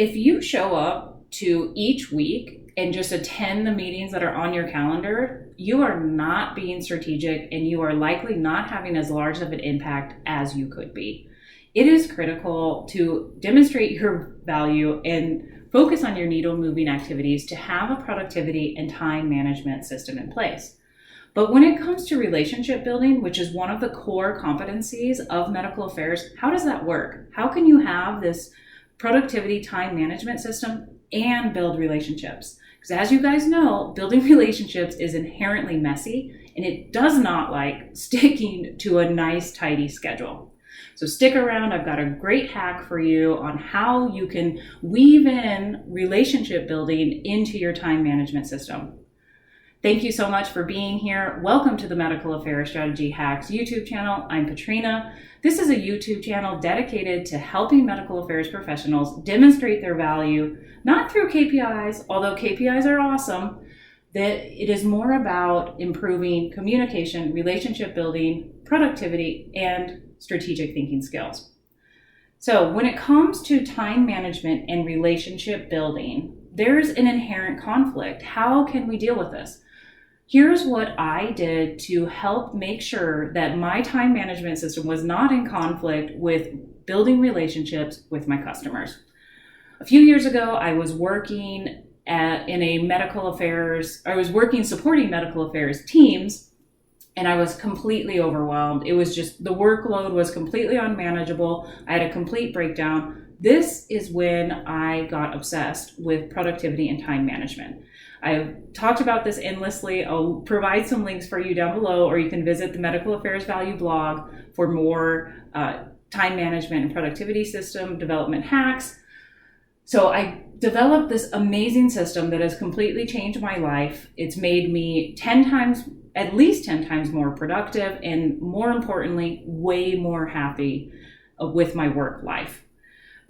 If you show up to each week and just attend the meetings that are on your calendar, you are not being strategic and you are likely not having as large of an impact as you could be. It is critical to demonstrate your value and focus on your needle moving activities to have a productivity and time management system in place. But when it comes to relationship building, which is one of the core competencies of medical affairs, how does that work? How can you have this productivity time management system and build relationships? Because as you guys know, building relationships is inherently messy and it does not like sticking to a nice, tidy schedule. So stick around. I've got a great hack for you on how you can weave in relationship building into your time management system. Thank you so much for being here. Welcome to the Medical Affairs Strategy Hacks YouTube channel. I'm Katrina. This is a YouTube channel dedicated to helping medical affairs professionals demonstrate their value, not through KPIs, although KPIs are awesome, that it is more about improving communication, relationship building, productivity, and strategic thinking skills. So when it comes to time management and relationship building, there's an inherent conflict. How can we deal with this? Here's what I did to help make sure that my time management system was not in conflict with building relationships with my customers. A few years ago, I was working supporting medical affairs teams, and I was completely overwhelmed. It was just, the workload was completely unmanageable. I had a complete breakdown. This is when I got obsessed with productivity and time management. I've talked about this endlessly. I'll provide some links for you down below, or you can visit the Medical Affairs Value blog for more time management and productivity system development hacks. So I developed this amazing system that has completely changed my life. It's made me at least 10 times more productive, and more importantly, way more happy with my work life.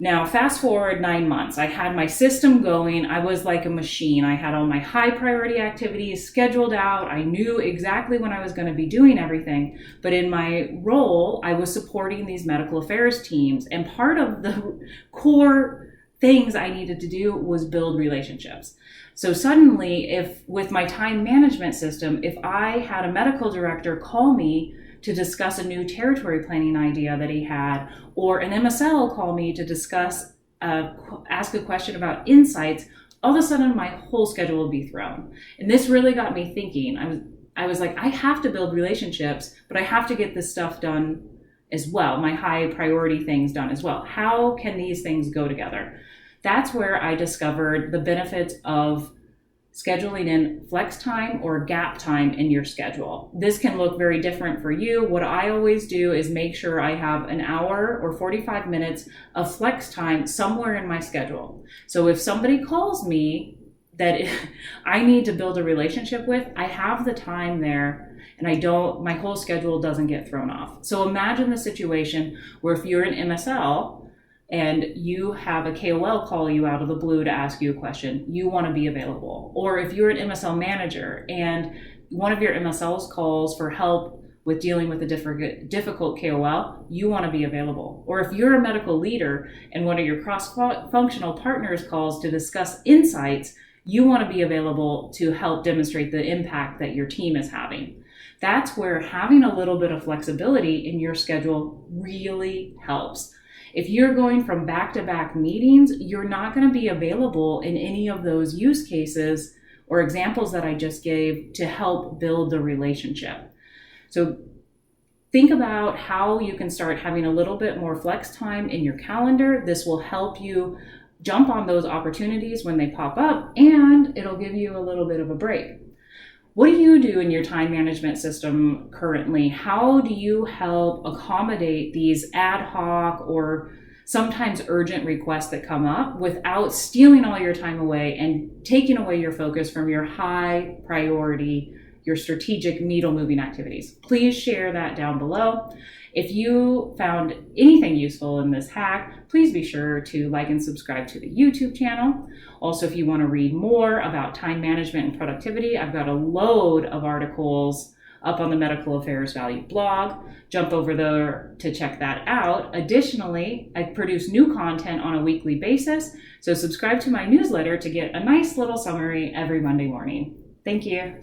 Now, fast forward 9 months, I had my system going. I was like a machine. I had all my high priority activities scheduled out. I knew exactly when I was going to be doing everything. But in my role, I was supporting these medical affairs teams. And part of the core things I needed to do was build relationships. So suddenly, with my time management system, if I had a medical director call me to discuss a new territory planning idea that he had, or an MSL call me to discuss, ask a question about insights, all of a sudden my whole schedule would be thrown. And this really got me thinking. I was like, I have to build relationships, but I have to get this stuff done as well, my high priority things done as well. How can these things go together? That's where I discovered the benefits of scheduling in flex time or gap time in your schedule. This can look very different for you. What I always do is make sure I have an hour or 45 minutes of flex time somewhere in my schedule. So if somebody calls me that I need to build a relationship with, I have the time there, and my whole schedule doesn't get thrown off. So imagine the situation where if you're an MSL and you have a KOL call you out of the blue to ask you a question, you want to be available. Or if you're an MSL manager and one of your MSLs calls for help with dealing with a difficult KOL, you want to be available. Or if you're a medical leader and one of your cross-functional partners calls to discuss insights, you want to be available to help demonstrate the impact that your team is having. That's where having a little bit of flexibility in your schedule really helps. If you're going from back-to-back meetings, you're not going to be available in any of those use cases or examples that I just gave to help build the relationship. So think about how you can start having a little bit more flex time in your calendar. This will help you jump on those opportunities when they pop up, and it'll give you a little bit of a break. What do you do in your time management system currently? How do you help accommodate these ad hoc or sometimes urgent requests that come up without stealing all your time away and taking away your focus from your high priority, your strategic needle moving activities? Please share that down below. If you found anything useful in this hack, please be sure to like and subscribe to the YouTube channel. Also, if you want to read more about time management and productivity, I've got a load of articles up on the Medical Affairs Value blog. Jump over there to check that out. Additionally, I produce new content on a weekly basis, so subscribe to my newsletter to get a nice little summary every Monday morning. Thank you.